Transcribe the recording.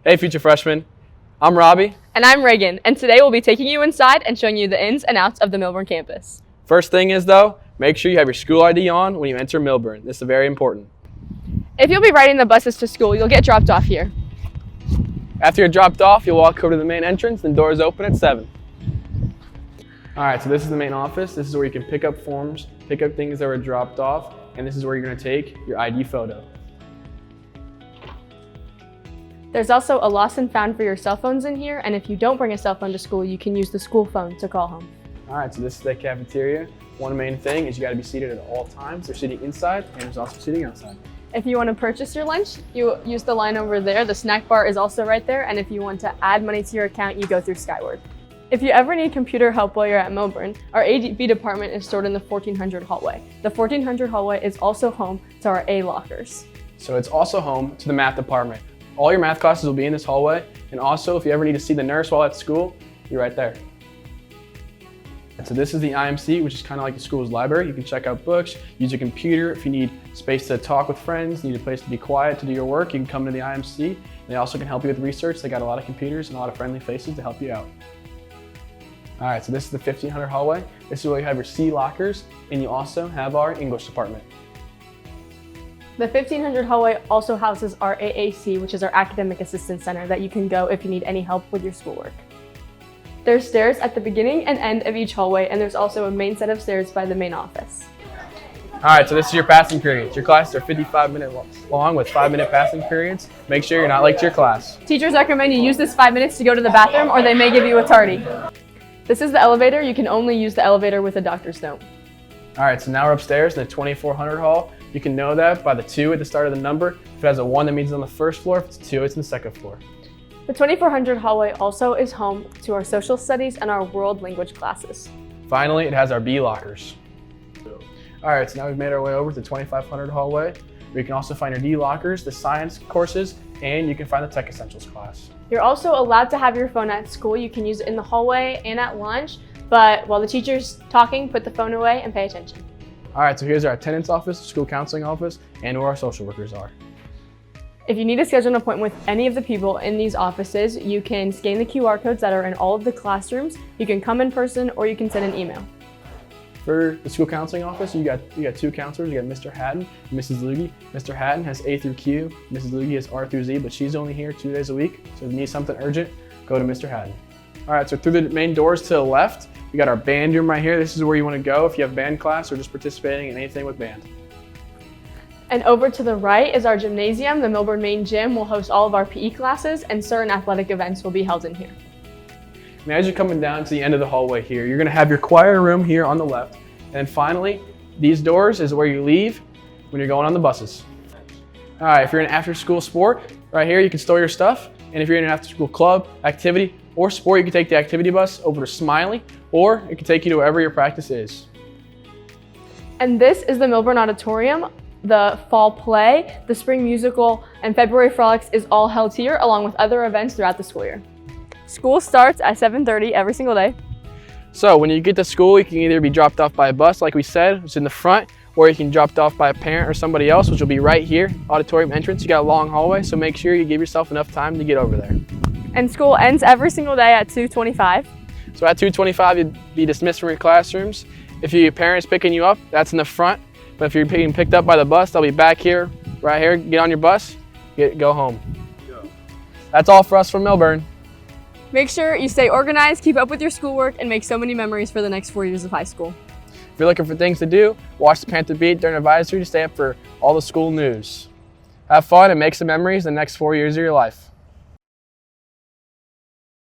Hey, future freshmen. I'm Robbie. And I'm Reagan, and today we'll be taking you inside and showing you the ins and outs of the Milburn campus. First thing is, though, make sure you have your school ID on when you enter Milburn. This is very important. If you'll be riding the buses to school, you'll get dropped off here. After you're dropped off, you'll walk over to the main entrance, and doors open at 7. All right, so this is the main office. This is where you can pick up forms, pick up things that were dropped off, and this is where you're going to take your ID photo. There's also a lost and found for your cell phones in here, and if you don't bring a cell phone to school, you can use the school phone to call home. All right, so this is the cafeteria. One main thing is you got to be seated at all times. There's seating inside, and there's also seating outside. If you want to purchase your lunch, you use the line over there. The snack bar is also right there, and if you want to add money to your account, you go through Skyward. If you ever need computer help while you're at Milburn, our AV department is stored in the 1400 hallway. The 1400 hallway is also home to our A lockers. So it's also home to the math department. All your math classes will be in this hallway, and also if you ever need to see the nurse while at school, you're right there. And so this is the IMC, which is kind of like the school's library. You can check out books, use your computer. If you need space to talk with friends, need a place to be quiet to do your work, you can come to the IMC. They also can help you with research. They got a lot of computers and a lot of friendly faces to help you out. All right, so this is the 1500 hallway. This is where you have your C lockers, and you also have our English department. The 1500 hallway also houses our AAC, which is our Academic Assistance Center that you can go if you need any help with your schoolwork. There's stairs at the beginning and end of each hallway, and there's also a main set of stairs by the main office. All right, so this is your passing periods. Your classes are 55 minutes long with 5-minute passing periods. Make sure you're not late to your class. Teachers recommend you use this 5 minutes to go to the bathroom, or they may give you a tardy. This is the elevator. You can only use the elevator with a doctor's note. All right, so now we're upstairs in the 2400 hall. You can know that by the 2 at the start of the number. If it has a 1, that means it's on the first floor. If it's 2, it's on the second floor. The 2400 hallway also is home to our social studies and our world language classes. Finally, it has our B lockers. All right, so now we've made our way over to the 2500 hallway, where you can also find your D lockers, the science courses, and you can find the Tech Essentials class. You're also allowed to have your phone at school. You can use it in the hallway and at lunch, but while the teacher's talking, put the phone away and pay attention. All right, so here's our attendance office, school counseling office, and where our social workers are. If you need to schedule an appointment with any of the people in these offices, you can scan the QR codes that are in all of the classrooms. You can come in person, or you can send an email. For the school counseling office, you got 2 counselors. You got Mr. Hatton and Mrs. Lugie. Mr. Hatton has A through Q. Mrs. Lugie has R through Z, but she's only here 2 days a week. So if you need something urgent, go to Mr. Hatton. All right, so through the main doors to the left, we got our band room right here. This is where you want to go if you have band class or just participating in anything with band. And over to the right is our gymnasium. The Milburn main gym will host all of our PE classes, and certain athletic events will be held in here. Now, as you're coming down to the end of the hallway here, you're going to have your choir room here on the left. And then finally, these doors is where you leave when you're going on the buses. All right, if you're in an after-school sport, right here you can store your stuff. And if you're in an after-school club, activity, or sport, you can take the activity bus over to Smiley, or it can take you to wherever your practice is. And this is the Milburn Auditorium. The fall play, the spring musical, and February frolics is all held here, along with other events throughout the school year. School starts at 7:30 every single day. So when you get to school, you can either be dropped off by a bus, like we said, which is in the front, or you can be dropped off by a parent or somebody else, which will be right here, auditorium entrance. You got a long hallway, so make sure you give yourself enough time to get over there. And school ends every single day at 2:25. So at 2:25, you'd be dismissed from your classrooms. If your parents picking you up, that's in the front. But if you're being picked up by the bus, they'll be back here, right here. Get on your bus, go home. That's all for us from Milburn. Make sure you stay organized, keep up with your schoolwork, and make so many memories for the next 4 years of high school. If you're looking for things to do, watch the Panther beat during advisory to stay up for all the school news. Have fun and make some memories the next 4 years of your life.